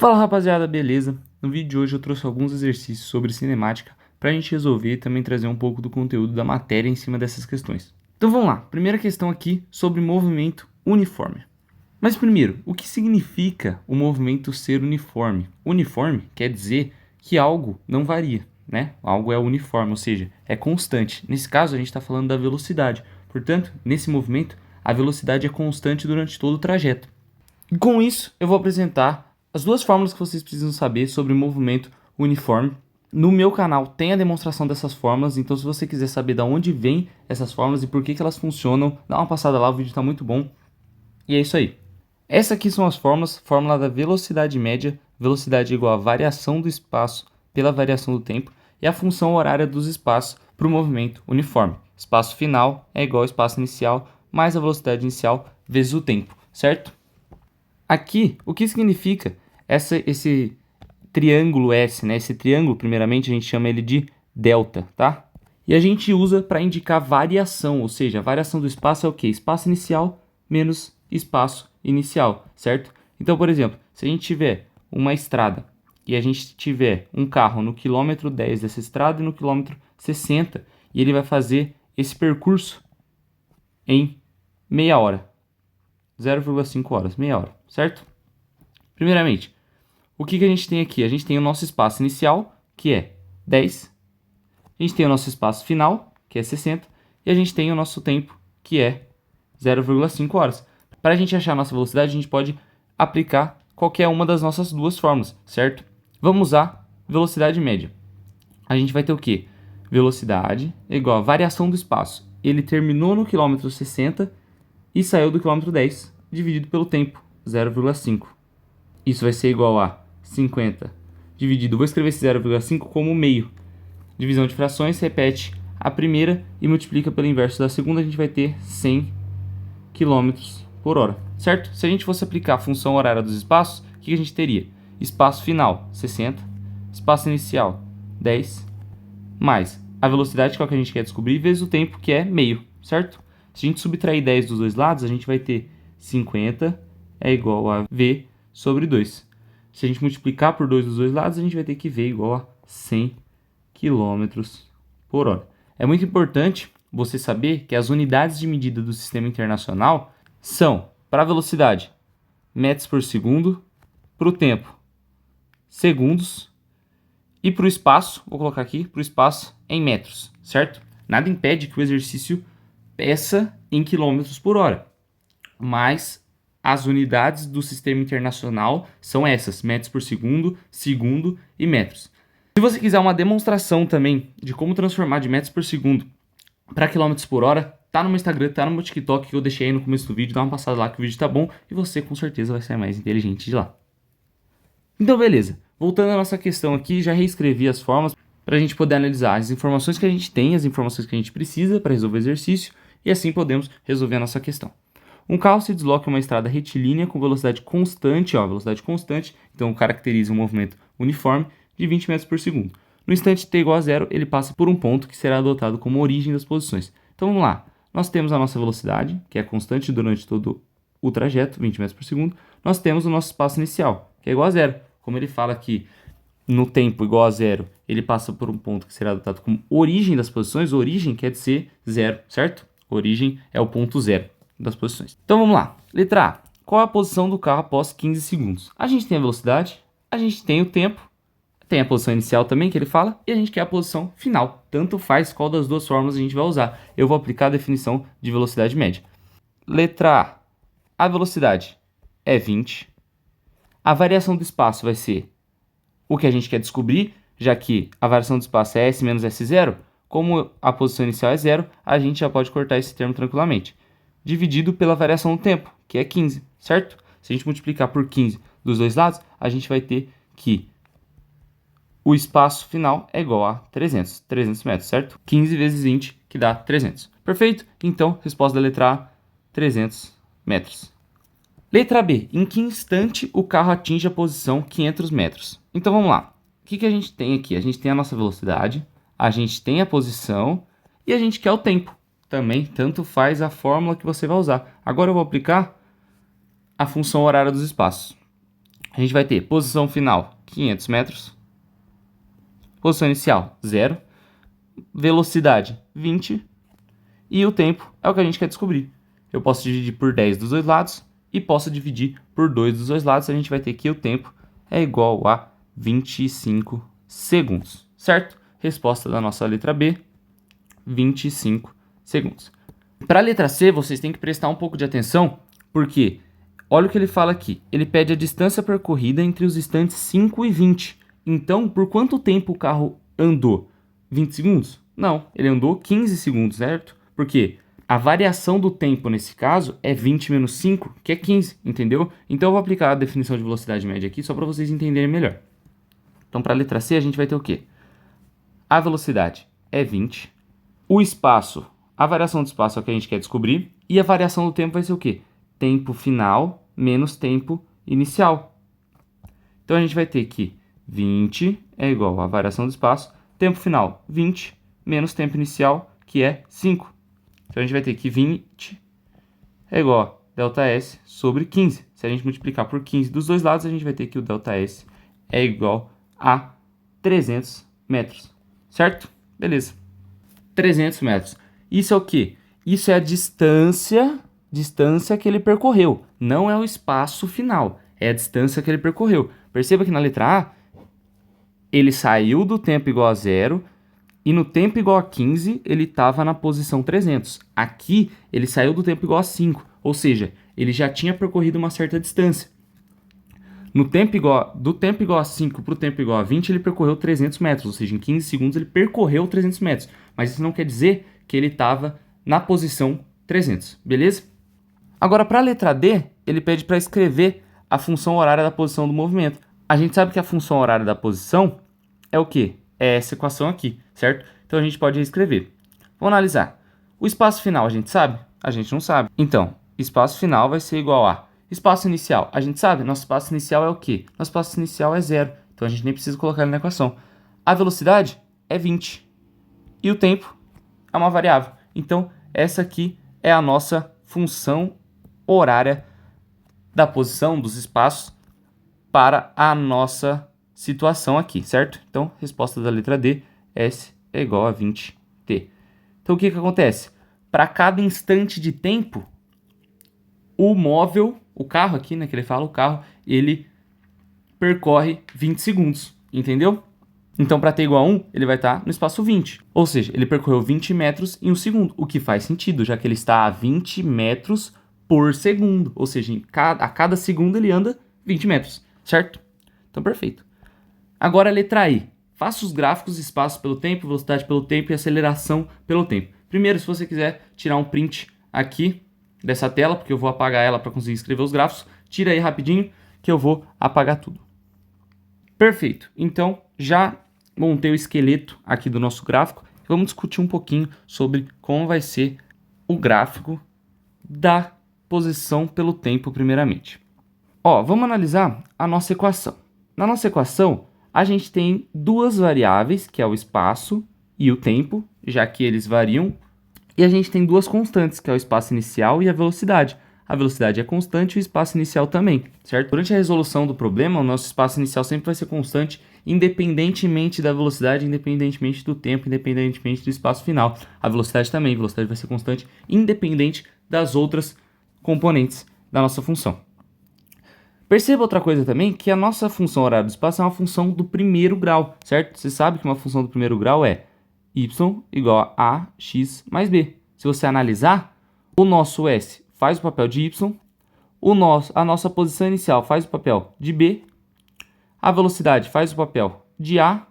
Fala rapaziada, beleza? No vídeo de hoje eu trouxe alguns exercícios sobre cinemática para a gente resolver e também trazer um pouco do conteúdo da matéria em cima dessas questões. Então vamos lá, primeira questão aqui sobre movimento uniforme. Mas primeiro, o que significa o movimento ser uniforme? Uniforme quer dizer que algo não varia, né? Algo é uniforme, ou seja, é constante. Nesse caso a gente está falando da velocidade, portanto, nesse movimento a velocidade é constante durante todo o trajeto. E com isso eu vou apresentar as duas fórmulas que vocês precisam saber sobre movimento uniforme. No meu canal tem a demonstração dessas fórmulas, então se você quiser saber de onde vêm essas fórmulas e por que elas funcionam, dá uma passada lá, o vídeo está muito bom. E é isso aí. Essas aqui são as fórmulas. Fórmula da velocidade média, velocidade igual a variação do espaço pela variação do tempo, e a função horária dos espaços para o movimento uniforme. Espaço final é igual ao espaço inicial mais a velocidade inicial vezes o tempo, certo? Aqui, o que significa esse triângulo S, né? Esse triângulo, primeiramente, a gente chama ele de delta, tá? E a gente usa para indicar variação, ou seja, a variação do espaço é o quê? Espaço inicial menos espaço inicial, certo? Então, por exemplo, se a gente tiver uma estrada e a gente tiver um carro no quilômetro 10 dessa estrada e no quilômetro 60, e ele vai fazer esse percurso em meia hora, 0,5 horas, meia hora, certo? Primeiramente, o que a gente tem aqui? A gente tem o nosso espaço inicial, que é 10. A gente tem o nosso espaço final, que é 60. E a gente tem o nosso tempo, que é 0,5 horas. Para a gente achar a nossa velocidade, a gente pode aplicar qualquer uma das nossas duas fórmulas, certo? Vamos usar velocidade média. A gente vai ter o quê? Velocidade igual a variação do espaço. Ele terminou no quilômetro 60 e saiu do quilômetro 10, dividido pelo tempo, 0,5. Isso vai ser igual a 50 dividido, vou escrever esse 0,5 como meio. Divisão de frações, repete a primeira e multiplica pelo inverso da segunda, a gente vai ter 100 km por hora, certo? Se a gente fosse aplicar a função horária dos espaços, o que a gente teria? Espaço final, 60, espaço inicial, 10, mais a velocidade, que é o que a gente quer descobrir, vezes o tempo, que é meio, certo? Se a gente subtrair 10 dos dois lados, a gente vai ter 50 é igual a V sobre 2. Se a gente multiplicar por 2 dos dois lados, a gente vai ter que V igual a 100 km por hora. É muito importante você saber que as unidades de medida do sistema internacional são, para a velocidade, metros por segundo, para o tempo, segundos, e para o espaço, vou colocar aqui, para o espaço em metros, certo? Nada impede que o exercício peça em quilômetros por hora, mas as unidades do sistema internacional são essas, metros por segundo, segundo e metros. Se você quiser uma demonstração também de como transformar de metros por segundo para quilômetros por hora, tá no meu Instagram, tá no meu TikTok, que eu deixei aí no começo do vídeo, dá uma passada lá que o vídeo tá bom e você com certeza vai ser mais inteligente de lá. Então beleza, voltando à nossa questão aqui, já reescrevi as formas para a gente poder analisar as informações que a gente tem, as informações que a gente precisa para resolver o exercício, e assim podemos resolver a nossa questão. Um carro se desloca em uma estrada retilínea com velocidade constante, então caracteriza um movimento uniforme de 20 metros por segundo. No instante t igual a zero, ele passa por um ponto que será adotado como origem das posições. Então vamos lá, nós temos a nossa velocidade, que é constante durante todo o trajeto, 20 metros por segundo. Nós temos o nosso espaço inicial, que é igual a zero. Como ele fala aqui, no tempo igual a zero, ele passa por um ponto que será adotado como origem das posições. Origem quer dizer zero, certo? Origem é o ponto zero das posições. Então vamos lá. Letra A. Qual é a posição do carro após 15 segundos? A gente tem a velocidade, a gente tem o tempo, tem a posição inicial também que ele fala, e a gente quer a posição final. Tanto faz qual das duas fórmulas a gente vai usar. Eu vou aplicar a definição de velocidade média. Letra A. A velocidade é 20. A variação do espaço vai ser o que a gente quer descobrir, já que a variação do espaço é S menos S0. Como a posição inicial é zero, a gente já pode cortar esse termo tranquilamente. Dividido pela variação do tempo, que é 15, certo? Se a gente multiplicar por 15 dos dois lados, a gente vai ter que o espaço final é igual a 300 metros, certo? 15 vezes 20, que dá 300. Perfeito? Então, resposta da letra A, 300 metros. Letra B. Em que instante o carro atinge a posição 500 metros? Então, vamos lá. O que a gente tem aqui? A gente tem a nossa velocidade, a gente tem a posição e a gente quer o tempo. Também, tanto faz a fórmula que você vai usar. Agora eu vou aplicar a função horária dos espaços. a gente vai ter posição final 500 metros, posição inicial 0, velocidade 20 e o tempo é o que a gente quer descobrir. Eu posso dividir por 10 dos dois lados e posso dividir por 2 dos dois lados. A gente vai ter que o tempo é igual a 25 segundos, certo? Resposta da nossa letra B, 25 segundos. Para a letra C, vocês têm que prestar um pouco de atenção, porque olha o que ele fala aqui. Ele pede a distância percorrida entre os instantes 5 e 20. Então, por quanto tempo o carro andou? 20 segundos? Não, ele andou 15 segundos, certo? Porque a variação do tempo nesse caso é 20 menos 5, que é 15, entendeu? Então eu vou aplicar a definição de velocidade média aqui só para vocês entenderem melhor. Então para a letra C a gente vai ter o quê? A velocidade é 20, o espaço, a variação do espaço é o que a gente quer descobrir, e a variação do tempo vai ser o quê? Tempo final menos tempo inicial. Então a gente vai ter que 20 é igual a variação do espaço, tempo final 20 menos tempo inicial, que é 5. Então a gente vai ter que 20 é igual a ΔS sobre 15. Se a gente multiplicar por 15 dos dois lados, a gente vai ter que o ΔS é igual a 300 metros. Certo? Beleza. 300 metros. Isso é o quê? Isso é a distância que ele percorreu. Não é o espaço final. É a distância que ele percorreu. Perceba que na letra A, ele saiu do tempo igual a 0 e no tempo igual a 15, ele estava na posição 300. Aqui, ele saiu do tempo igual a 5, ou seja, ele já tinha percorrido uma certa distância. Do tempo igual a 5 para o tempo igual a 20, ele percorreu 300 metros, ou seja, em 15 segundos ele percorreu 300 metros. Mas isso não quer dizer que ele estava na posição 300, beleza? Agora, para a letra D, ele pede para escrever a função horária da posição do movimento. A gente sabe que a função horária da posição é o quê? É essa equação aqui, certo? Então a gente pode reescrever. Vamos analisar. O espaço final a gente sabe? A gente não sabe. Então, espaço final vai ser igual a espaço inicial. A gente sabe? Nosso espaço inicial é o quê? Nosso espaço inicial é 0. Então a gente nem precisa colocar ele na equação. A velocidade é 20. E o tempo é uma variável. Então, essa aqui é a nossa função horária da posição dos espaços para a nossa situação aqui, certo? Então, resposta da letra D, S é igual a 20t. Então, o que acontece? Para cada instante de tempo, o móvel, o carro aqui, né, que ele fala, o carro, ele percorre 20 segundos, entendeu? Então, para t igual a 1, ele vai estar no espaço 20. Ou seja, ele percorreu 20 metros em um segundo, o que faz sentido, já que ele está a 20 metros por segundo. Ou seja, a cada segundo ele anda 20 metros, certo? Então, perfeito. Agora, a letra I. Faça os gráficos, espaço pelo tempo, velocidade pelo tempo e aceleração pelo tempo. Primeiro, se você quiser tirar um print aqui dessa tela, porque eu vou apagar ela para conseguir escrever os gráficos, tira aí rapidinho que eu vou apagar tudo. Perfeito. Então, já montei o esqueleto aqui do nosso gráfico. Vamos discutir um pouquinho sobre como vai ser o gráfico da posição pelo tempo primeiramente. Vamos analisar a nossa equação. Na nossa equação, a gente tem duas variáveis, que é o espaço e o tempo, já que eles variam. E a gente tem duas constantes, que é o espaço inicial e a velocidade. A velocidade é constante e o espaço inicial também, certo? Durante a resolução do problema, o nosso espaço inicial sempre vai ser constante, independentemente da velocidade, independentemente do tempo, independentemente do espaço final. A velocidade também, a velocidade vai ser constante, independente das outras componentes da nossa função. Perceba outra coisa também, que a nossa função horária do espaço é uma função do primeiro grau, certo? Você sabe que uma função do primeiro grau é y igual a x mais b. Se você analisar, o nosso s faz o papel de y, a nossa posição inicial faz o papel de b, a velocidade faz o papel de a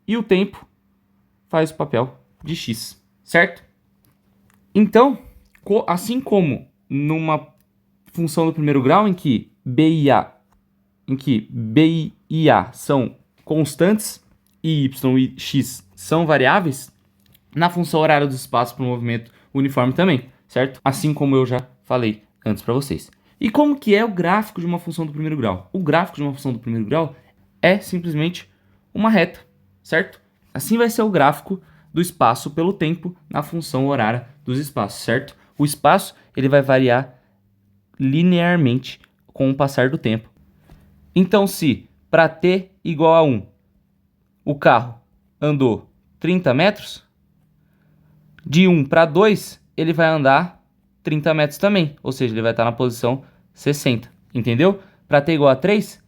e o tempo faz o papel de x, certo? Então, assim como numa função do primeiro grau em que b e a são constantes e y e x são variáveis, na função horária do espaço para o movimento uniforme também, certo? Assim como eu já falei antes para vocês. E como que é o gráfico de uma função do primeiro grau? O gráfico de uma função do primeiro grau é simplesmente uma reta, certo? Assim vai ser o gráfico do espaço pelo tempo na função horária dos espaços, certo? O espaço ele vai variar linearmente com o passar do tempo. Então, se para t igual a 1, o carro andou 30 metros, de 1 para 2, ele vai andar 30 metros também, ou seja, ele vai estar na posição 60, entendeu? Para t igual a 3,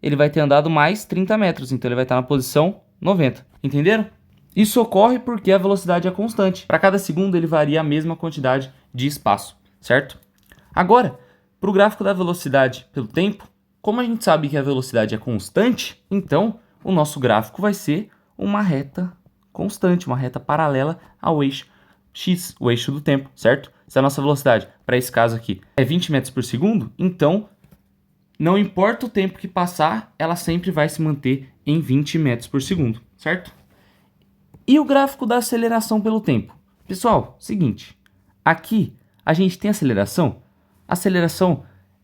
ele vai ter andado mais 30 metros, então ele vai estar na posição 90, entenderam? Isso ocorre porque a velocidade é constante. Para cada segundo ele varia a mesma quantidade de espaço, certo? Agora, para o gráfico da velocidade pelo tempo, como a gente sabe que a velocidade é constante, então o nosso gráfico vai ser uma reta constante, uma reta paralela ao eixo x, o eixo do tempo, certo? Se a nossa velocidade, para esse caso aqui, é 20 metros por segundo, então não importa o tempo que passar, ela sempre vai se manter em 20 metros por segundo, certo? E o gráfico da aceleração pelo tempo? Pessoal, seguinte, aqui a gente tem aceleração. A aceleração,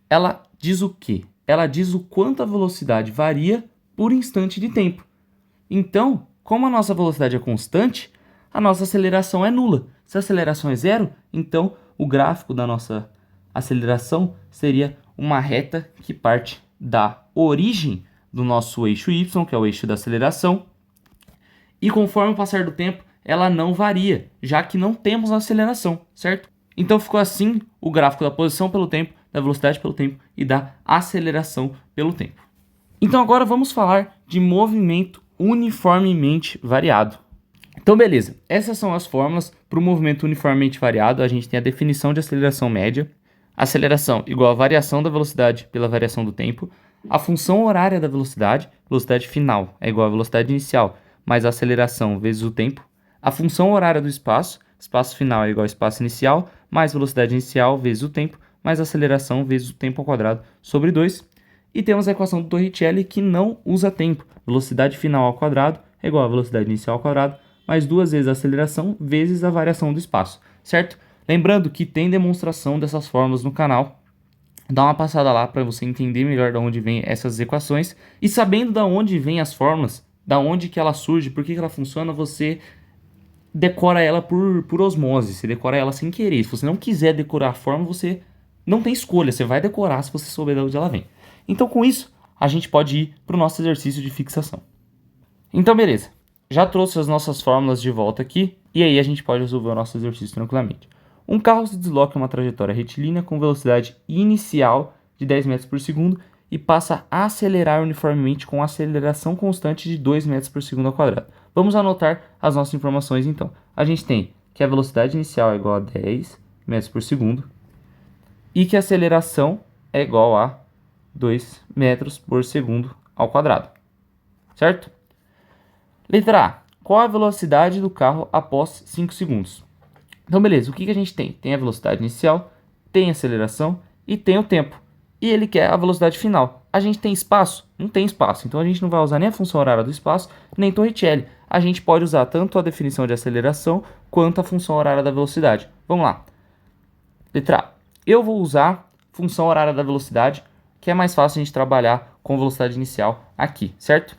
ela diz o quê? Ela diz o quanto a velocidade varia por instante de tempo. Então, como a nossa velocidade é constante, a nossa aceleração é nula. Se a aceleração é zero, então o gráfico da nossa aceleração seria uma reta que parte da origem do nosso eixo y, que é o eixo da aceleração, e conforme o passar do tempo, ela não varia, já que não temos aceleração, certo? Então ficou assim o gráfico da posição pelo tempo, da velocidade pelo tempo e da aceleração pelo tempo. Então agora vamos falar de movimento uniformemente variado. Então beleza, essas são as fórmulas para o movimento uniformemente variado. A gente tem a definição de aceleração média, aceleração igual a variação da velocidade pela variação do tempo, a função horária da velocidade, velocidade final é igual a velocidade inicial mais a aceleração vezes o tempo, a função horária do espaço, espaço final é igual a espaço inicial mais velocidade inicial vezes o tempo mais aceleração vezes o tempo ao quadrado sobre 2. E temos a equação do Torricelli que não usa tempo. Velocidade final ao quadrado é igual a velocidade inicial ao quadrado mais 2 vezes a aceleração vezes a variação do espaço, certo? Lembrando que tem demonstração dessas fórmulas no canal. Dá uma passada lá para você entender melhor de onde vêm essas equações. E sabendo de onde vêm as fórmulas, da onde que ela surge, por que ela funciona, você decora ela por osmose, você decora ela sem querer. Se você não quiser decorar a fórmula, você não tem escolha, você vai decorar se você souber de onde ela vem. Então com isso, a gente pode ir para o nosso exercício de fixação. Então beleza, já trouxe as nossas fórmulas de volta aqui, e aí a gente pode resolver o nosso exercício tranquilamente. Um carro se desloca em uma trajetória retilínea com velocidade inicial de 10 metros por segundo e passa a acelerar uniformemente com aceleração constante de 2 metros por segundo ao quadrado. Vamos anotar as nossas informações então. A gente tem que a velocidade inicial é igual a 10 metros por segundo e que a aceleração é igual a 2 metros por segundo ao quadrado, certo? Letra A. Qual a velocidade do carro após 5 segundos? Então beleza, o que a gente tem? Tem a velocidade inicial, tem a aceleração e tem o tempo. E ele quer a velocidade final. A gente tem espaço? Não tem espaço. Então a gente não vai usar nem a função horária do espaço, nem Torricelli. A gente pode usar tanto a definição de aceleração quanto a função horária da velocidade. Vamos lá. Letra A. Eu vou usar função horária da velocidade, que é mais fácil a gente trabalhar com velocidade inicial aqui, certo?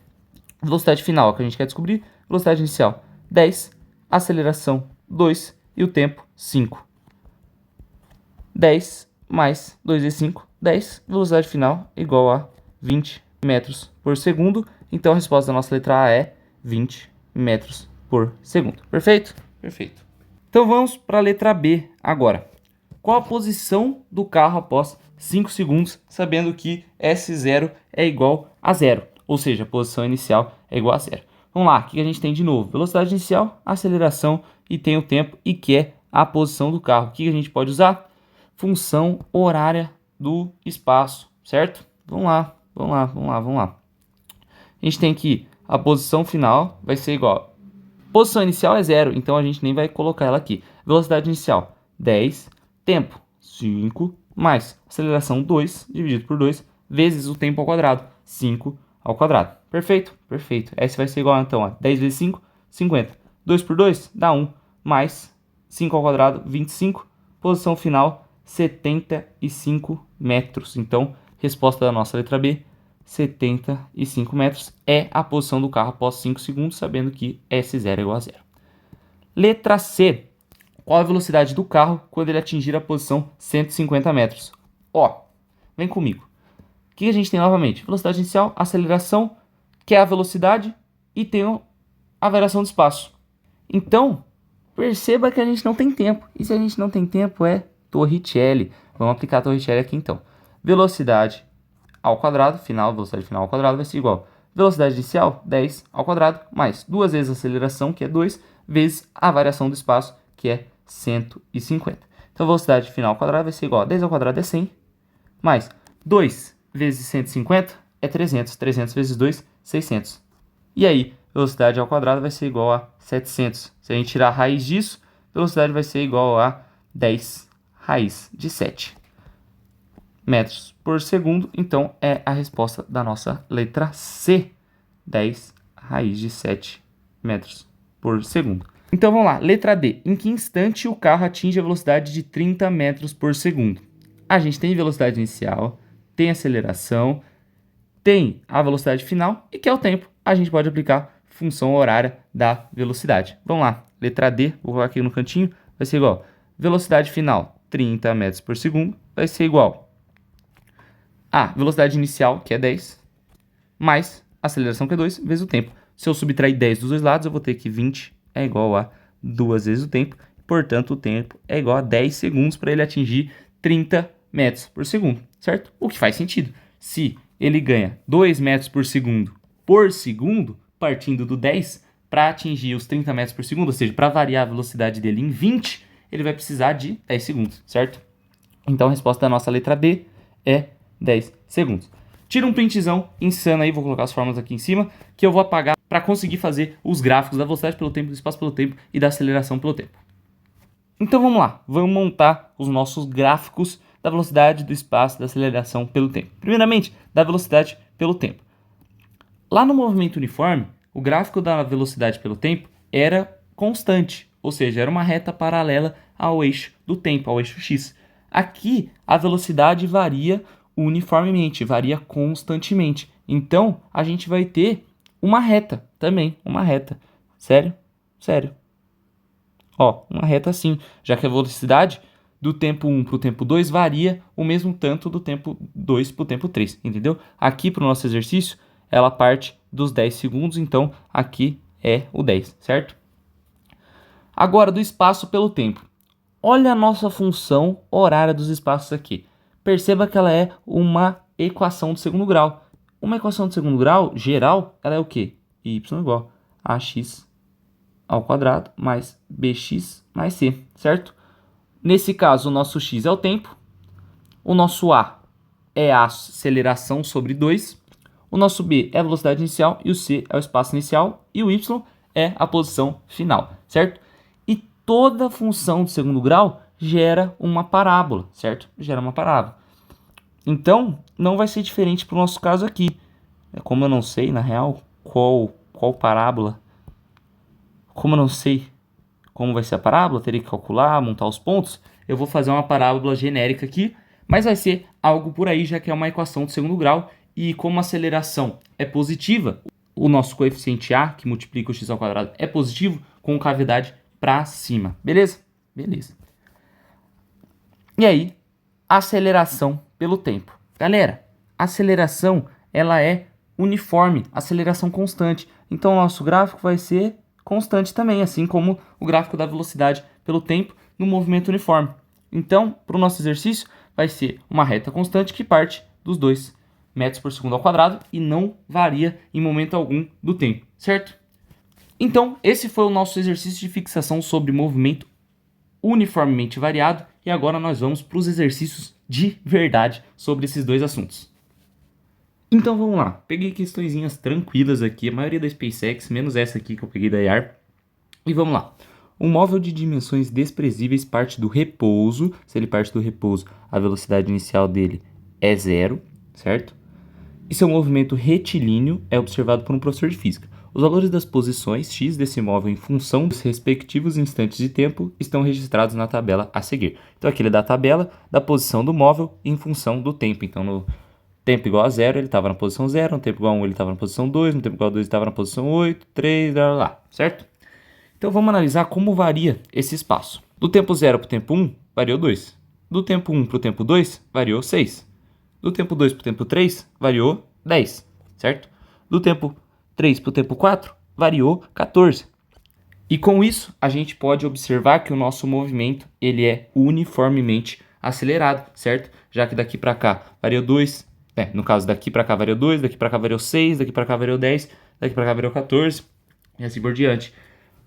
Velocidade final, que a gente quer descobrir. Velocidade inicial 10, aceleração 2 e o tempo 5. 10 mais 2 vezes 5, 10. Velocidade final igual a 20 metros por segundo. Então a resposta da nossa letra A é 20 metros por segundo. Perfeito? Perfeito. Então vamos para a letra B agora. Qual a posição do carro após 5 segundos, sabendo que S0 é igual a 0, ou seja, a posição inicial é igual a 0. Vamos lá, o que a gente tem de novo? Velocidade inicial, aceleração e tem o tempo e que é a posição do carro. O que a gente pode usar? Função horária do espaço, certo? Vamos lá. A gente tem que a posição final vai ser igual. Posição inicial é 0, então a gente nem vai colocar ela aqui. Velocidade inicial 10, tempo 5, mais aceleração 2, dividido por 2, vezes o tempo ao quadrado, 5 ao quadrado. Perfeito? Perfeito. S vai ser igual então a 10 vezes 5, 50. 2 por 2 dá 1, mais 5 ao quadrado, 25. Posição final, 75 metros. Então, resposta da nossa letra B, 75 metros é a posição do carro após 5 segundos, sabendo que S0 é igual a 0. Letra C. Qual a velocidade do carro quando ele atingir a posição 150 metros? Ó, vem comigo. que a gente tem novamente? Velocidade inicial, aceleração, que é a velocidade, e tem a variação do espaço. Então, perceba que a gente não tem tempo. E se a gente não tem tempo, é Torricelli. Vamos aplicar a Torricelli aqui então. Velocidade ao quadrado, velocidade final ao quadrado vai ser igual a velocidade inicial, 10 ao quadrado, mais 2 vezes a aceleração, que é 2, vezes a variação do espaço, que é 150. Então, a velocidade final ao quadrado vai ser igual a 10 ao quadrado é 100, mais 2 vezes 150 é 300. 300 vezes 2, 600. E aí, velocidade ao quadrado vai ser igual a 700. Se a gente tirar a raiz disso, velocidade vai ser igual a 10 raiz de 7 metros por segundo. Então, é a resposta da nossa letra C. 10 raiz de 7 metros por segundo. Então, vamos lá. Letra D. Em que instante o carro atinge a velocidade de 30 metros por segundo? A gente tem velocidade inicial, tem aceleração, tem a velocidade final e que é o tempo. A gente pode aplicar função horária da velocidade. Vamos lá. Letra D, vou colocar aqui no cantinho, vai ser igual. Velocidade final, 30 metros por segundo, vai ser igual a velocidade inicial, que é 10, mais aceleração, que é 2, vezes o tempo. Se eu subtrair 10 dos dois lados, eu vou ter que 20 é igual a 2 vezes o tempo. Portanto, o tempo é igual a 10 segundos para ele atingir 30 metros por segundo, certo? O que faz sentido. Se ele ganha 2 metros por segundo, partindo do 10, para atingir os 30 metros por segundo, ou seja, para variar a velocidade dele em 20, ele vai precisar de 10 segundos, certo? Então, a resposta da nossa letra D é 10 segundos. Tira um printzão insano aí, vou colocar as fórmulas aqui em cima, que eu vou apagar para conseguir fazer os gráficos da velocidade pelo tempo, do espaço pelo tempo e da aceleração pelo tempo. Então vamos lá, vamos montar os nossos gráficos da velocidade, do espaço, da aceleração pelo tempo. Primeiramente, da velocidade pelo tempo. Lá no movimento uniforme, o gráfico da velocidade pelo tempo era constante, ou seja, era uma reta paralela ao eixo do tempo, ao eixo x. Aqui, a velocidade varia uniformemente, varia constantemente. Então, a gente vai ter uma reta também, uma reta. Sério? Sério. Ó, uma reta assim, já que a velocidade do tempo 1 para o tempo 2 varia o mesmo tanto do tempo 2 para o tempo 3, entendeu? Aqui para o nosso exercício, ela parte dos 10 segundos, então aqui é o 10, certo? Agora, do espaço pelo tempo. Olha a nossa função horária dos espaços aqui. Perceba que ela é uma equação de segundo grau. Uma equação de segundo grau, geral, ela é o quê? Y igual a ax ao quadrado mais bx mais c, certo? Nesse caso, o nosso x é o tempo, o nosso a é a aceleração sobre 2, o nosso b é a velocidade inicial e o c é o espaço inicial e o y é a posição final, certo? E toda função de segundo grau gera uma parábola, certo? Gera uma parábola. Então, não vai ser diferente para o nosso caso aqui. Como eu não sei, na real, qual parábola, como eu não sei como vai ser a parábola, teria que calcular, montar os pontos, eu vou fazer uma parábola genérica aqui, mas vai ser algo por aí, já que é uma equação de segundo grau, e como a aceleração é positiva, o nosso coeficiente A, que multiplica o x ao quadrado, é positivo, com cavidade para cima. Beleza? Beleza. E aí, aceleração pelo tempo. Galera, a aceleração, ela é uniforme, aceleração constante. Então, o nosso gráfico vai ser constante também, assim como o gráfico da velocidade pelo tempo no movimento uniforme. Então, para o nosso exercício, vai ser uma reta constante que parte dos 2 metros por segundo ao quadrado e não varia em momento algum do tempo, certo? Então, esse foi o nosso exercício de fixação sobre movimento uniformemente variado e agora nós vamos para os exercícios de verdade sobre esses dois assuntos. Então vamos lá, peguei questõezinhas tranquilas aqui, a maioria da SpaceX, menos essa aqui que eu peguei da IAR. E vamos lá. Um móvel de dimensões desprezíveis parte do repouso. Se ele parte do repouso, a velocidade inicial dele é 0, certo? E seu movimento retilíneo é observado por um professor de física. Os valores das posições x desse móvel em função dos respectivos instantes de tempo estão registrados na tabela a seguir. Então aqui ele dá a tabela da posição do móvel em função do tempo. Então no tempo igual a 0 ele estava na posição 0, no tempo igual a 1 ele estava na posição 2, no tempo igual a 2 ele estava na posição 8, 3, lá, certo? Então vamos analisar como varia esse espaço. Do tempo 0 para o tempo 1, variou 2. Do tempo 1 para o tempo 2, variou 6. Do tempo 2 para o tempo 3, variou 10, certo? Do tempo 3 para o tempo 4, variou 14. E com isso, a gente pode observar que o nosso movimento ele é uniformemente acelerado, certo? Já que daqui para cá variou 2, no caso daqui para cá variou 2, daqui para cá variou 6, daqui para cá variou 10, daqui para cá variou 14, e assim por diante.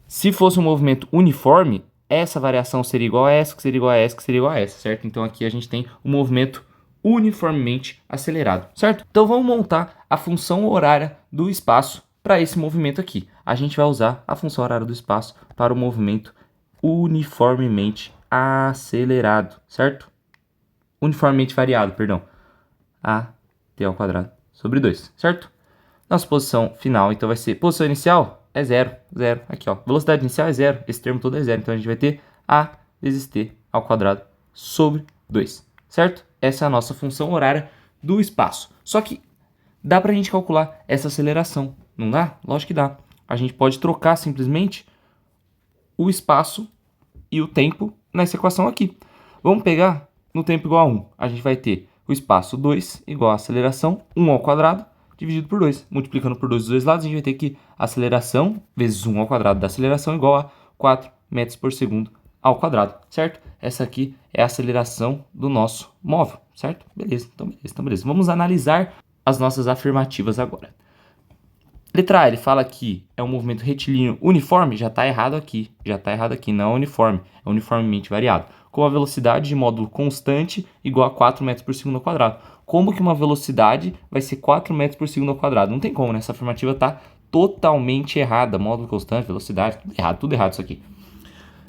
Se fosse um movimento uniforme, essa variação seria igual a essa, que seria igual a essa, que seria igual a essa, certo? Então aqui a gente tem um movimento uniformemente acelerado, certo? Então vamos montar a função horária do espaço para esse movimento aqui. A gente vai usar a função horária do espaço para o movimento uniformemente acelerado, certo? Uniformemente variado, perdão. AT ao quadrado sobre 2, certo? Nossa posição final, então vai ser posição inicial é 0, 0. Aqui, ó. Velocidade inicial é 0. Esse termo todo é 0. Então a gente vai ter A vezes T ao quadrado sobre 2, certo? Essa é a nossa função horária do espaço. Só que dá pra gente calcular essa aceleração, não dá? Lógico que dá. A gente pode trocar simplesmente o espaço e o tempo nessa equação aqui. Vamos pegar no tempo igual a 1. A gente vai ter o espaço 2 igual a aceleração 1 ao quadrado dividido por 2. Multiplicando por 2 dos dois lados, a gente vai ter que aceleração vezes 1 ao quadrado da aceleração igual a 4 metros por segundo ao quadrado, certo? Essa aqui é a aceleração do nosso móvel, certo? Beleza, então beleza. Vamos analisar as nossas afirmativas agora. Letra A, ele fala que é um movimento retilíneo uniforme, já está errado aqui, não é uniforme, é uniformemente variado, com a velocidade de módulo constante igual a 4 metros por segundo ao quadrado. Como que uma velocidade vai ser 4 metros por segundo ao quadrado? Não tem como, né? Essa afirmativa está totalmente errada, módulo constante, velocidade, tudo errado isso aqui.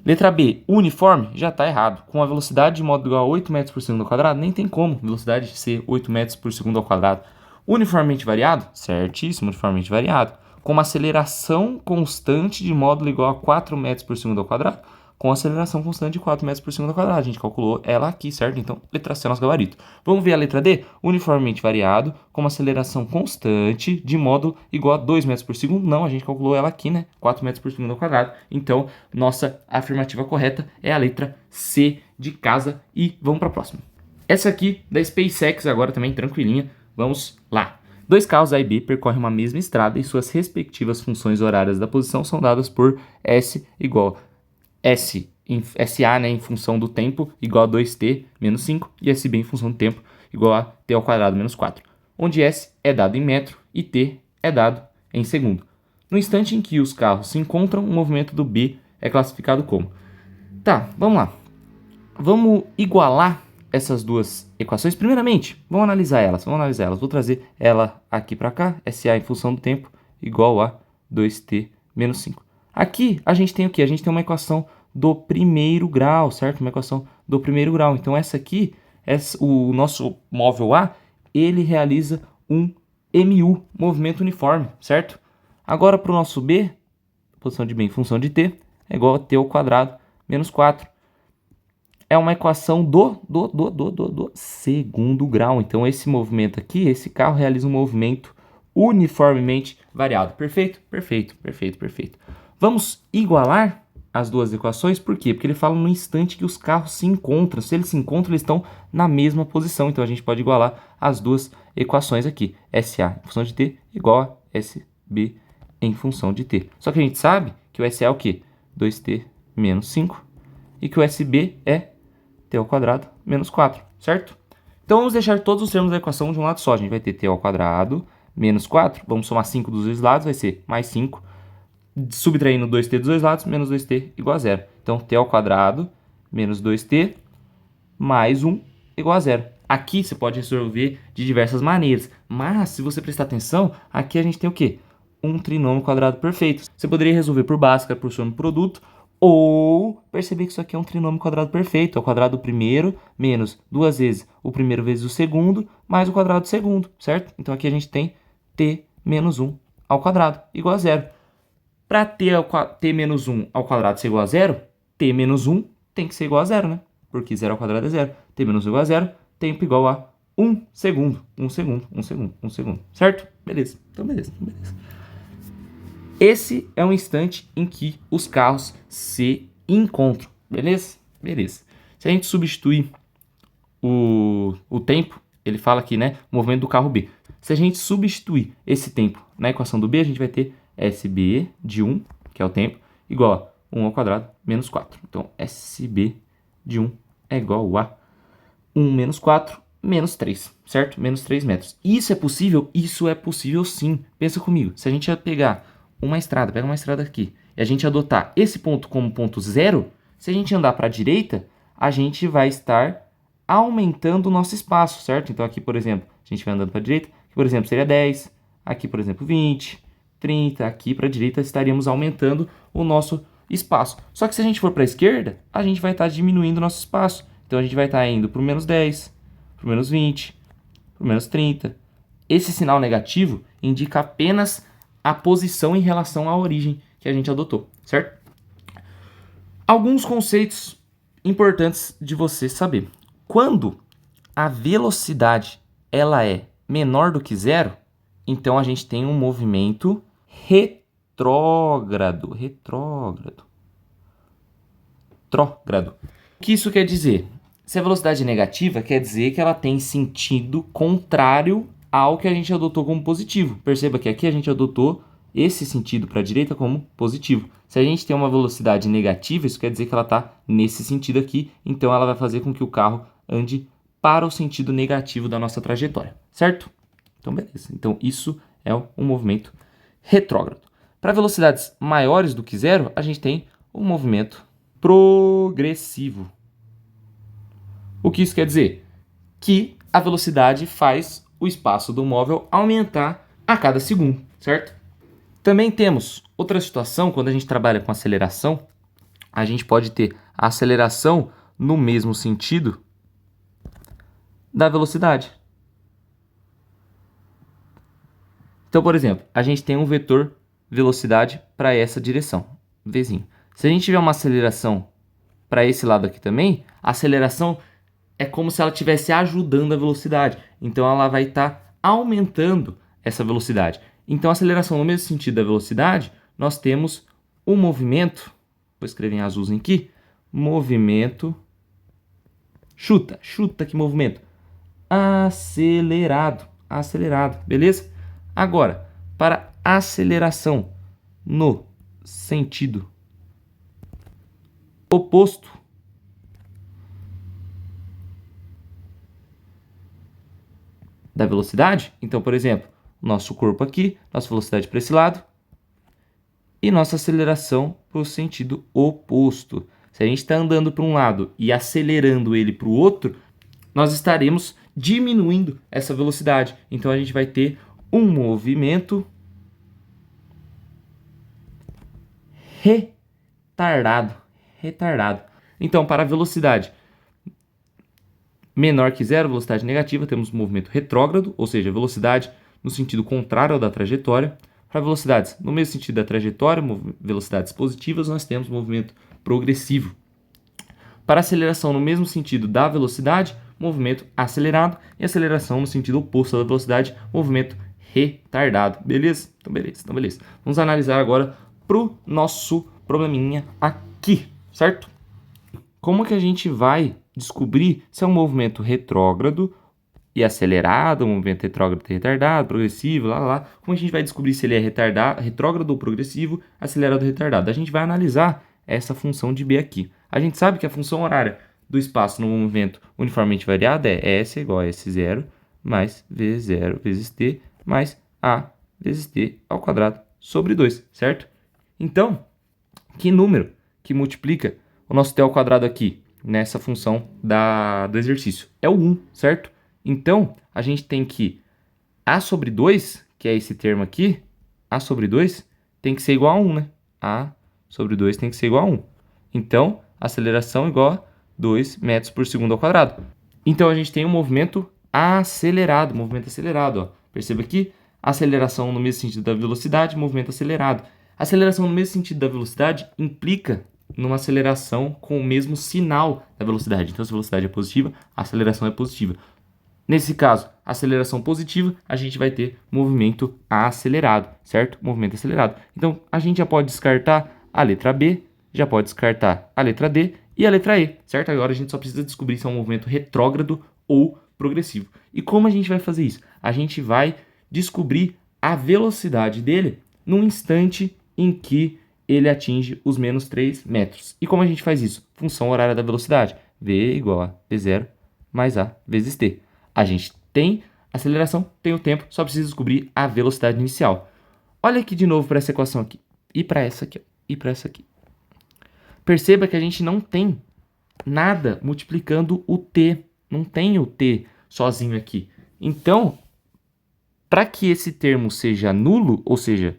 Letra B, uniforme, já está errado, com a velocidade de módulo igual a 8 metros por segundo ao quadrado, nem tem como velocidade ser 8 metros por segundo ao quadrado. Uniformemente variado? Certíssimo, uniformemente variado. Com uma aceleração constante de módulo igual a 4 metros por segundo ao quadrado? Com aceleração constante de 4 metros por segundo ao quadrado. A gente calculou ela aqui, certo? Então, letra C é nosso gabarito. Vamos ver a letra D? Uniformemente variado, com uma aceleração constante de módulo igual a 2 metros por segundo. Não, a gente calculou ela aqui, né? 4 metros por segundo ao quadrado. Então, nossa afirmativa correta é a letra C de casa. E vamos para a próxima. Essa aqui da SpaceX agora também, tranquilinha. Vamos lá. Dois carros A e B percorrem uma mesma estrada e suas respectivas funções horárias da posição são dadas por S igual SA, né, em função do tempo, igual a 2t menos 5, e SB em função do tempo, igual a t ao quadrado menos 4, onde S é dado em metro e t é dado em segundo. No instante em que os carros se encontram, o movimento do B é classificado como. Tá, vamos lá. Vamos igualar essas duas equações. Primeiramente, vamos analisar elas. Vou trazer ela aqui para cá, SA em função do tempo, igual a 2t menos 5. Aqui a gente tem o quê? A gente tem uma equação do primeiro grau, certo? Uma equação do primeiro grau. Então essa aqui, o nosso móvel A, ele realiza um MU, movimento uniforme, certo? Agora para o nosso B, posição de B em função de t, é igual a t ao quadrado menos 4. É uma equação do segundo grau. Então, esse movimento aqui, esse carro realiza um movimento uniformemente variado. Perfeito? Perfeito. Vamos igualar as duas equações. Por quê? Porque ele fala no instante que os carros se encontram. Se eles se encontram, eles estão na mesma posição. Então, a gente pode igualar as duas equações aqui. SA em função de t igual a SB em função de t. Só que a gente sabe que o SA é o quê? 2t menos 5. E que o SB é t ao quadrado menos 4, certo? Então, vamos deixar todos os termos da equação de um lado só. A gente vai ter t ao quadrado menos 4. Vamos somar 5 dos dois lados, vai ser mais 5. Subtraindo 2t dos dois lados, menos 2t igual a 0. Então, t ao quadrado menos 2t mais 1 igual a 0. Aqui você pode resolver de diversas maneiras. Mas, se você prestar atenção, aqui a gente tem o quê? Um trinômio quadrado perfeito. Você poderia resolver por Bhaskara, por soma e produto, ou perceber que isso aqui é um trinômio quadrado perfeito. É o quadrado do primeiro menos 2 vezes o primeiro vezes o segundo, mais o quadrado do segundo, certo? Então aqui a gente tem t menos 1 ao quadrado igual a 0. Para t menos 1 ao quadrado ser igual a 0, t menos 1 tem que ser igual a 0, né? Porque 0 ao quadrado é 0. T menos 1 igual a 0, tempo igual a 1 segundo. 1 segundo, certo? Beleza. Então beleza. Esse é um instante em que os carros se encontram, beleza? Se a gente substituir o tempo Ele fala aqui, né, o movimento do carro B. Se a gente substituir esse tempo na equação do B, a gente vai ter SB de 1, que é o tempo, igual a 1 ao quadrado menos 4. Então, SB de 1 é igual a 1 menos 4 menos 3, certo? Menos 3 metros. Isso é possível? Isso é possível sim. Pensa comigo. Se a gente pegar uma estrada, pega uma estrada aqui, e a gente adotar esse ponto como ponto zero, se a gente andar para a direita, a gente vai estar aumentando o nosso espaço, certo? Então aqui, por exemplo, a gente vai andando para a direita, aqui, por exemplo, seria 10, aqui, por exemplo, 20, 30, aqui para a direita estaríamos aumentando o nosso espaço. Só que se a gente for para a esquerda, a gente vai estar diminuindo o nosso espaço. Então a gente vai estar indo para o menos 10, para o menos 20, para o menos 30. Esse sinal negativo indica apenas a posição em relação à origem que a gente adotou, certo? Alguns conceitos importantes de você saber. Quando a velocidade ela é menor do que zero, então a gente tem um movimento retrógrado. Retrógrado. O que isso quer dizer? Se a velocidade é negativa, quer dizer que ela tem sentido contrário ao que a gente adotou como positivo. Perceba que aqui a gente adotou esse sentido para a direita como positivo. Se a gente tem uma velocidade negativa, isso quer dizer que ela está nesse sentido aqui, então ela vai fazer com que o carro ande para o sentido negativo da nossa trajetória, certo? Então, beleza. Então, isso é um movimento retrógrado. Para velocidades maiores do que zero, a gente tem um movimento progressivo. O que isso quer dizer? Que a velocidade faz o espaço do móvel aumentar a cada segundo, certo? Também temos outra situação, quando a gente trabalha com aceleração, a gente pode ter a aceleração no mesmo sentido da velocidade. Então, por exemplo, a gente tem um vetor velocidade para essa direção, Vzinho. Se a gente tiver uma aceleração para esse lado aqui também, a aceleração é como se ela estivesse ajudando a velocidade. Então, ela vai estar aumentando essa velocidade. Então, a aceleração no mesmo sentido da velocidade, nós temos um movimento, vou escrever em azulzinho aqui, movimento, chuta que movimento, acelerado, beleza? Agora, para aceleração no sentido oposto, da velocidade, então, por exemplo, nosso corpo aqui, nossa velocidade para esse lado e nossa aceleração para o sentido oposto. Se a gente está andando para um lado e acelerando ele para o outro, nós estaremos diminuindo essa velocidade. Então, a gente vai ter um movimento retardado. Então, para a velocidade menor que zero, velocidade negativa, temos movimento retrógrado, ou seja, velocidade no sentido contrário ao da trajetória. Para velocidades no mesmo sentido da trajetória, velocidades positivas, nós temos movimento progressivo. Para aceleração no mesmo sentido da velocidade, movimento acelerado, e aceleração no sentido oposto da velocidade, movimento retardado. Beleza? Então, beleza. Vamos analisar agora para o nosso probleminha aqui, certo? Como que a gente vai descobrir se é um movimento retrógrado e acelerado, um movimento retrógrado e retardado, progressivo, lá. Como a gente vai descobrir se ele é retrógrado ou progressivo, acelerado ou retardado? A gente vai analisar essa função de B aqui. A gente sabe que a função horária do espaço no movimento uniformemente variado é S igual a S0 mais V0 vezes T mais A vezes T ao quadrado sobre 2, certo? Então, que número que multiplica o nosso T ao quadrado aqui nessa função do exercício? É o 1, certo? Então, a gente tem que A sobre 2, que é esse termo aqui, A sobre 2 tem que ser igual a 1, né? A sobre 2 tem que ser igual a 1. Então, aceleração igual a 2 metros por segundo ao quadrado. Então, a gente tem um movimento acelerado, ó. Perceba aqui, aceleração no mesmo sentido da velocidade, movimento acelerado. Aceleração no mesmo sentido da velocidade implica numa aceleração com o mesmo sinal da velocidade. Então, se a velocidade é positiva, a aceleração é positiva. Nesse caso, aceleração positiva, a gente vai ter movimento acelerado, certo? Movimento acelerado. Então, a gente já pode descartar a letra B, já pode descartar a letra D e a letra E, certo? Agora a gente só precisa descobrir se é um movimento retrógrado ou progressivo. E como a gente vai fazer isso? A gente vai descobrir a velocidade dele no instante em que ele atinge os menos 3 metros. E como a gente faz isso? Função horária da velocidade. V igual a V0 mais A vezes T. A gente tem aceleração, tem o tempo, só precisa descobrir a velocidade inicial. Olha aqui de novo para essa equação aqui. E para essa aqui. E para essa aqui. Perceba que a gente não tem nada multiplicando o T. Não tem o T sozinho aqui. Então, para que esse termo seja nulo, ou seja,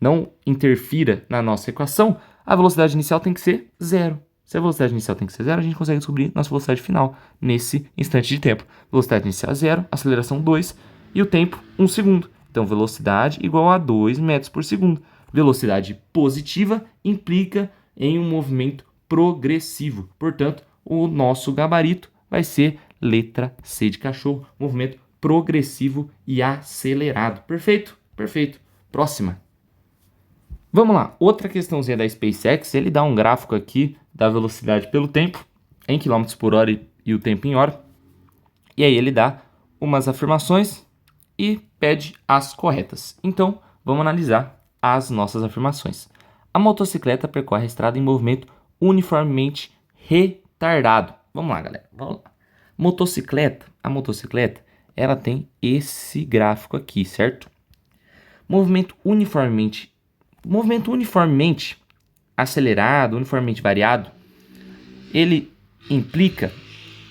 não interfira na nossa equação, a velocidade inicial tem que ser zero. Se a velocidade inicial tem que ser zero, a gente consegue descobrir nossa velocidade final nesse instante de tempo. Velocidade inicial é zero, aceleração 2 e o tempo 1 segundo. Então, velocidade igual a 2 metros por segundo. Velocidade positiva implica em um movimento progressivo. Portanto, o nosso gabarito vai ser letra C de cachorro, movimento progressivo e acelerado. Perfeito? Perfeito. Próxima. Vamos lá, outra questãozinha da SpaceX, ele dá um gráfico aqui da velocidade pelo tempo, em quilômetros por hora e o tempo em hora. E aí ele dá umas afirmações e pede as corretas. Então, vamos analisar as nossas afirmações. A motocicleta percorre a estrada em movimento uniformemente retardado. Vamos lá, galera, vamos lá. A motocicleta, ela tem esse gráfico aqui, certo? Movimento uniformemente acelerado, uniformemente variado, ele implica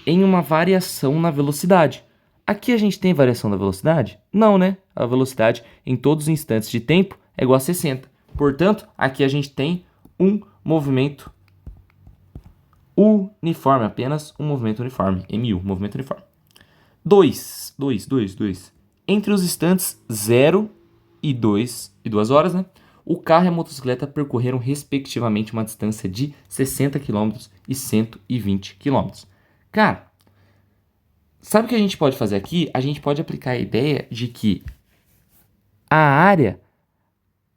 em uma variação na velocidade. Aqui a gente tem variação da velocidade? Não, né? A velocidade em todos os instantes de tempo é igual a 60. Portanto, aqui a gente tem um movimento uniforme, apenas um movimento uniforme, MU, movimento uniforme. 2. Entre os instantes 0 e 2 horas, né? O carro e a motocicleta percorreram respectivamente uma distância de 60 km e 120 km. Cara, sabe o que a gente pode fazer aqui? A gente pode aplicar a ideia de que a área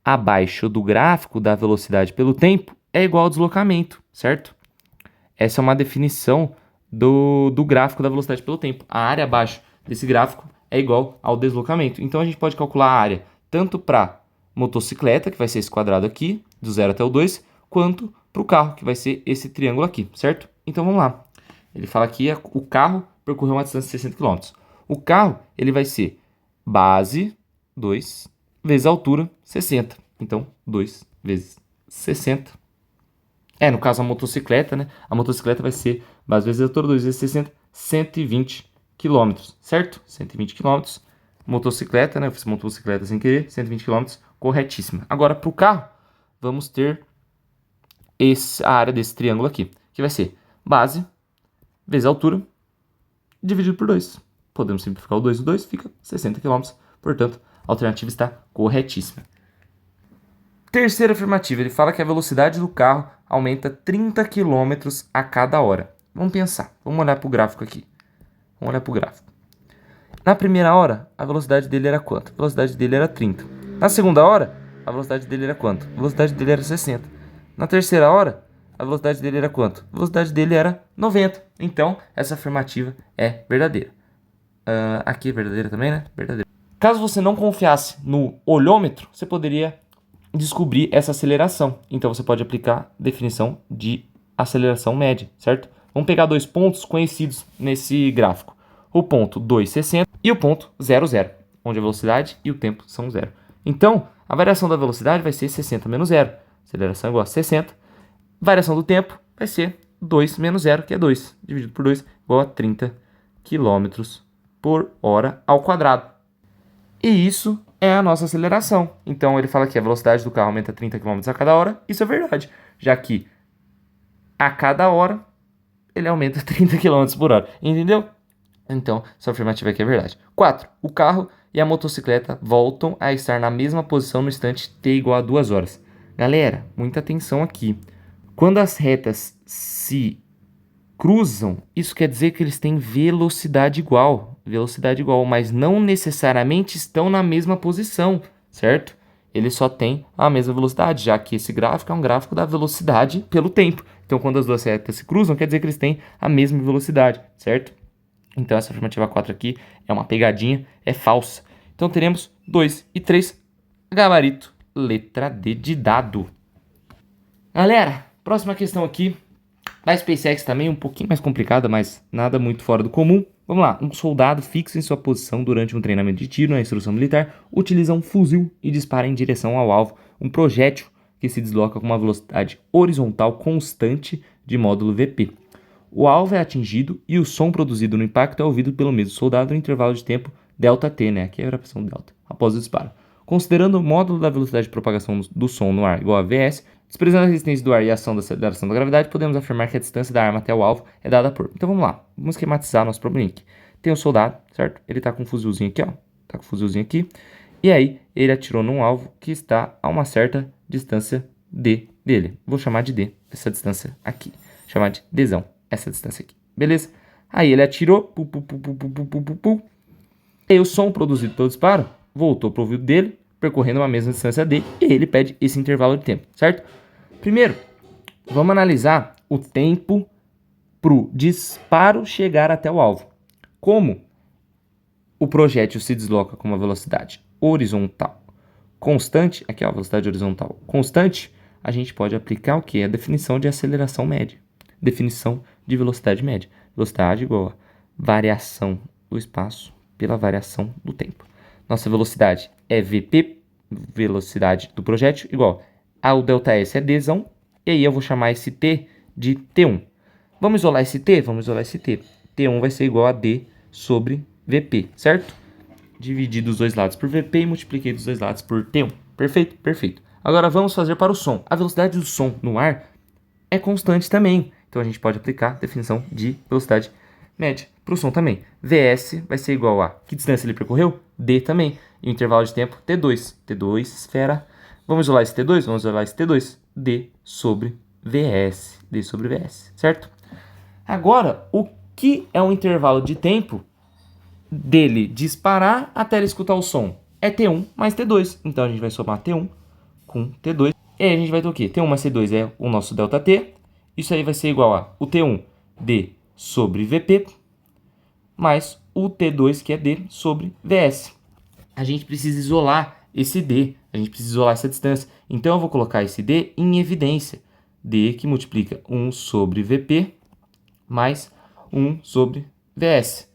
abaixo do gráfico da velocidade pelo tempo é igual ao deslocamento, certo? Essa é uma definição do gráfico da velocidade pelo tempo. A área abaixo desse gráfico é igual ao deslocamento. Então a gente pode calcular a área tanto para motocicleta, que vai ser esse quadrado aqui, do 0 até o 2, quanto para o carro, que vai ser esse triângulo aqui, certo? Então vamos lá. Ele fala que o carro percorreu uma distância de 60 km. O carro ele vai ser base 2 vezes altura 60. Então 2 vezes 60. No caso a motocicleta, né? A motocicleta vai ser base vezes altura 2 vezes 60, 120 km, certo? 120 km. Motocicleta, né? Eu fiz motocicleta sem querer, 120 km, corretíssima. Agora, para o carro, vamos ter a área desse triângulo aqui, que vai ser base vezes altura dividido por 2. Podemos simplificar o 2 e o 2, fica 60 km. Portanto, a alternativa está corretíssima. Terceira afirmativa, ele fala que a velocidade do carro aumenta 30 km a cada hora. Vamos pensar, vamos olhar para o gráfico aqui. Na primeira hora, a velocidade dele era quanto? A velocidade dele era 30. Na segunda hora, a velocidade dele era quanto? A velocidade dele era 60. Na terceira hora, a velocidade dele era quanto? A velocidade dele era 90. Então, essa afirmativa é verdadeira. Aqui é verdadeira também, né? Verdadeira. Caso você não confiasse no olhômetro, você poderia descobrir essa aceleração. Então, você pode aplicar a definição de aceleração média, certo? Vamos pegar dois pontos conhecidos nesse gráfico. O ponto 2,60 e o ponto 0,0, onde a velocidade e o tempo são 0. Então, a variação da velocidade vai ser 60 menos 0. Aceleração igual a 60. Variação do tempo vai ser 2 menos 0, que é 2, dividido por 2, igual a 30 km por hora ao quadrado. E isso é a nossa aceleração. Então, ele fala que a velocidade do carro aumenta 30 km a cada hora. Isso é verdade, já que a cada hora ele aumenta 30 km por hora. Entendeu? Então, essa afirmativa aqui é verdade. 4. O carro e a motocicleta voltam a estar na mesma posição no instante t igual a 2 horas. Galera, muita atenção aqui. Quando as retas se cruzam, isso quer dizer que eles têm velocidade igual, mas não necessariamente estão na mesma posição, certo? Eles só têm a mesma velocidade, já que esse gráfico é um gráfico da velocidade pelo tempo. Então, quando as duas retas se cruzam, quer dizer que eles têm a mesma velocidade, certo? Então essa afirmativa 4 aqui é uma pegadinha, é falsa. Então teremos 2 e 3, gabarito, letra D de dado. Galera, próxima questão aqui, da SpaceX também, um pouquinho mais complicada, mas nada muito fora do comum. Vamos lá, um soldado fixa em sua posição durante um treinamento de tiro na instrução militar, utiliza um fuzil e dispara em direção ao alvo um projétil que se desloca com uma velocidade horizontal constante de módulo VP. O alvo é atingido e o som produzido no impacto é ouvido pelo mesmo soldado no intervalo de tempo ΔT, né? Aqui é a variação delta, após o disparo. Considerando o módulo da velocidade de propagação do som no ar igual a Vs, desprezando a resistência do ar e a ação da aceleração da gravidade, podemos afirmar que a distância da arma até o alvo é dada por... Então vamos lá, vamos esquematizar nosso problema aqui. Tem um soldado, certo? Ele tá com um fuzilzinho aqui, ó. Tá com um fuzilzinho aqui. E aí, ele atirou num alvo que está a uma certa distância D dele. Vou chamar de D, essa distância aqui. Chamar de Dzão, essa distância aqui. Beleza? Aí ele atirou, e o som produzido pelo disparo voltou pro ouvido dele, percorrendo uma mesma distância D, e ele pede esse intervalo de tempo, certo? Primeiro, vamos analisar o tempo pro disparo chegar até o alvo. Como o projétil se desloca com uma velocidade horizontal constante, aqui é a velocidade horizontal constante, a gente pode aplicar o que? A definição de aceleração média. Definição de velocidade média. Velocidade igual a variação do espaço pela variação do tempo. Nossa velocidade é VP, velocidade do projétil, igual ao ΔS é Dzão, e aí eu vou chamar esse T de T1. Vamos isolar esse T? Vamos isolar esse T. T1 vai ser igual a D sobre VP, certo? Dividi dos dois lados por VP e multipliquei dos dois lados por T1. Perfeito? Perfeito. Agora vamos fazer para o som. A velocidade do som no ar é constante também. Então a gente pode aplicar a definição de velocidade média para o som também. Vs vai ser igual a... Que distância ele percorreu? D também. E o intervalo de tempo, T2. T2, esfera. Vamos isolar esse T2? Vamos isolar esse T2. D sobre Vs. D sobre Vs, certo? Agora, o que é um intervalo de tempo dele disparar até ele escutar o som? É T1 mais T2. Então a gente vai somar T1 com T2. E aí a gente vai ter o quê? T1 mais T2 é o nosso ΔT. Isso aí vai ser igual a o T1 D sobre VP mais o T2 que é D sobre Vs. A gente precisa isolar esse D. A gente precisa isolar essa distância. Então eu vou colocar esse D em evidência. D que multiplica 1 sobre VP mais 1 sobre Vs.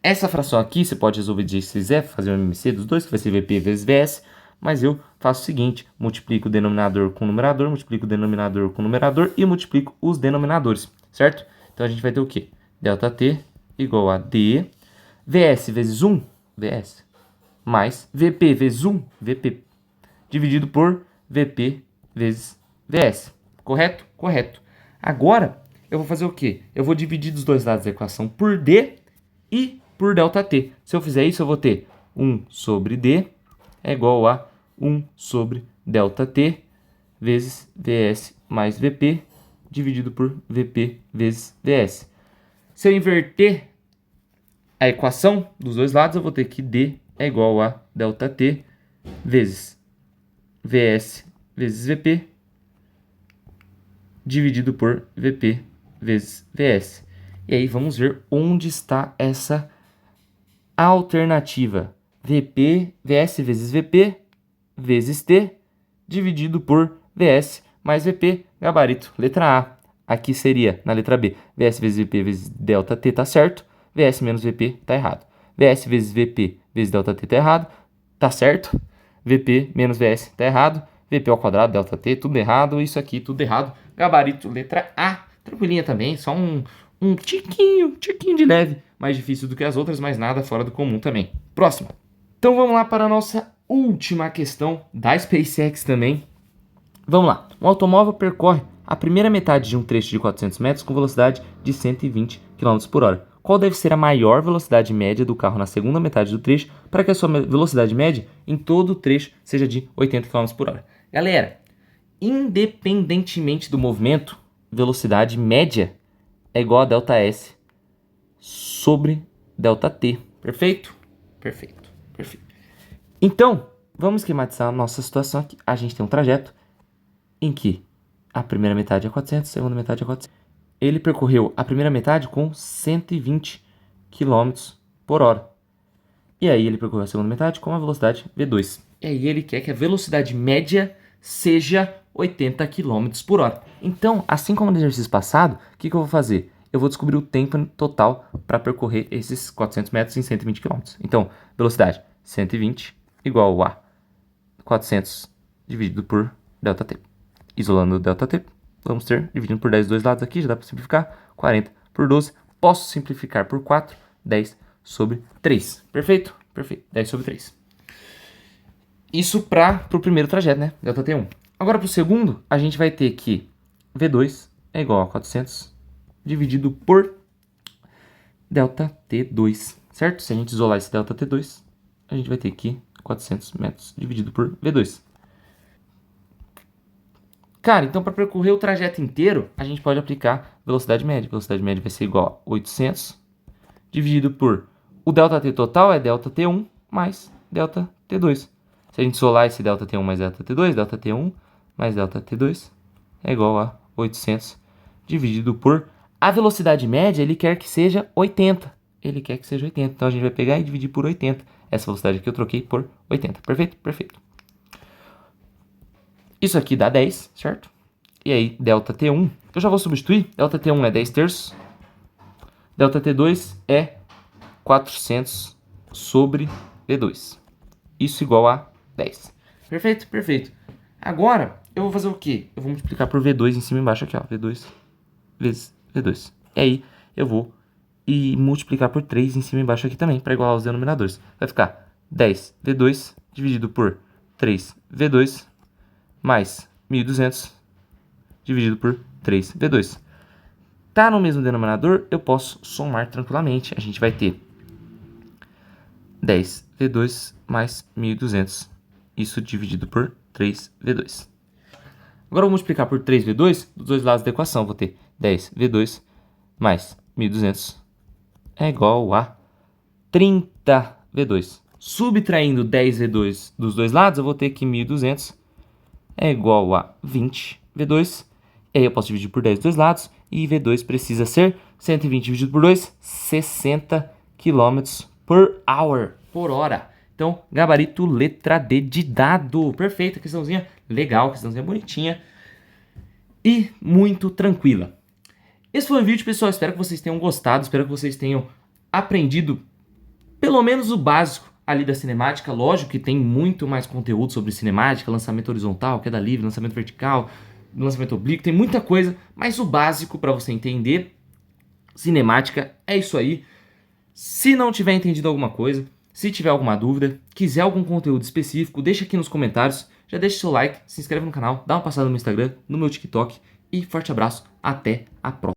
Essa fração aqui você pode resolver de jeito que você quiser, fazer o MMC dos dois, que vai ser VP vezes Vs, mas eu faço o seguinte, multiplico o denominador com o numerador, multiplico o denominador com o numerador e multiplico os denominadores, certo? Então a gente vai ter o quê? ΔT igual a D, Vs vezes 1, Vs, mais VP vezes 1, VP, dividido por VP vezes Vs. Correto? Correto. Agora, eu vou fazer o quê? Eu vou dividir dos dois lados da equação por D e por ΔT. Se eu fizer isso, eu vou ter 1 sobre D é igual a 1 sobre ΔT vezes Vs mais VP dividido por VP vezes Vs. Se eu inverter a equação dos dois lados, eu vou ter que D é igual a ΔT vezes Vs vezes VP dividido por VP vezes Vs. E aí vamos ver onde está essa alternativa. VP, Vs vezes VP vezes T dividido por Vs mais VP, gabarito, letra A. Aqui seria, na letra B, Vs vezes VP vezes ΔT tá certo, Vs menos VP tá errado. Vs vezes VP vezes ΔT tá errado, tá certo. VP menos Vs tá errado. VP ao quadrado, ΔT, tudo errado. Isso aqui, tudo errado. Gabarito, letra A. Tranquilinha também, só um tiquinho de leve. Mais difícil do que as outras, mas nada fora do comum também. Próximo. Então vamos lá para a nossa última questão da SpaceX também. Vamos lá. Um automóvel percorre a primeira metade de um trecho de 400 metros com velocidade de 120 km por hora. Qual deve ser a maior velocidade média do carro na segunda metade do trecho para que a sua velocidade média em todo o trecho seja de 80 km por hora? Galera, independentemente do movimento, velocidade média é igual a ΔS sobre ΔT. Perfeito? Perfeito, perfeito. Então, vamos esquematizar a nossa situação aqui. A gente tem um trajeto em que a primeira metade é 400, a segunda metade é 400. Ele percorreu a primeira metade com 120 km por hora. E aí ele percorreu a segunda metade com a velocidade V2. E aí ele quer que a velocidade média seja 80 km por hora. Então, assim como no exercício passado, o que eu vou fazer? Eu vou descobrir o tempo total para percorrer esses 400 metros em 120 km. Então, velocidade 120 igual a 400 dividido por ΔT. Isolando o ΔT, vamos ter, dividindo por 10 dos dois lados aqui, já dá para simplificar, 40 por 12. Posso simplificar por 4, 10 sobre 3. Perfeito? Perfeito. 10 sobre 3. Isso para o primeiro trajeto, né? ΔT1. Agora para o segundo, a gente vai ter que V2 é igual a 400 dividido por ΔT2, certo? Se a gente isolar esse ΔT2, a gente vai ter que 400 metros dividido por V2. Cara, então para percorrer o trajeto inteiro, a gente pode aplicar velocidade média. Velocidade média vai ser igual a 800 dividido por... O ΔT total é ΔT1 mais ΔT2. Se a gente isolar esse ΔT1 mais ΔT2, ΔT1 mais ΔT2 é igual a 800 dividido por... A velocidade média, ele quer que seja 80. Ele quer que seja 80. Então a gente vai pegar e dividir por 80. Essa velocidade aqui eu troquei por 80. Perfeito? Perfeito. Isso aqui dá 10, certo? E aí, ΔT1, eu já vou substituir. ΔT1 é 10 terços. ΔT2 é 400 sobre V2. Isso igual a 10. Perfeito? Perfeito. Agora, eu vou fazer o quê? Eu vou multiplicar por V2 em cima e embaixo aqui, ó. V2 vezes V2. E aí, eu vou multiplicar por 3 em cima e embaixo aqui também, para igualar os denominadores. Vai ficar 10 V2 dividido por 3 V2 mais 1.200 dividido por 3 V2. Tá no mesmo denominador, eu posso somar tranquilamente. A gente vai ter 10 V2 mais 1.200. Isso dividido por 3 V2. Agora eu vou multiplicar por 3 V2 dos dois lados da equação. Vou ter 10 V2 mais 1.200 é igual a 30 V2. Subtraindo 10 V2 dos dois lados, eu vou ter que 1.200 é igual a 20 V2. E aí eu posso dividir por 10 dos dois lados. E V2 precisa ser 120 dividido por 2, 60 km por hour, por hora. Então, gabarito letra D de dado. Perfeito, questãozinha legal, questãozinha bonitinha. E muito tranquila. Esse foi o vídeo, pessoal. Espero que vocês tenham gostado. Espero que vocês tenham aprendido pelo menos o básico ali da cinemática. Lógico que tem muito mais conteúdo sobre cinemática, lançamento horizontal, queda livre, lançamento vertical, lançamento oblíquo, tem muita coisa, mas o básico para você entender cinemática é isso aí. Se não tiver entendido alguma coisa, se tiver alguma dúvida, quiser algum conteúdo específico, deixa aqui nos comentários, já deixa seu like, se inscreve no canal, dá uma passada no meu Instagram, no meu TikTok e forte abraço, até a próxima.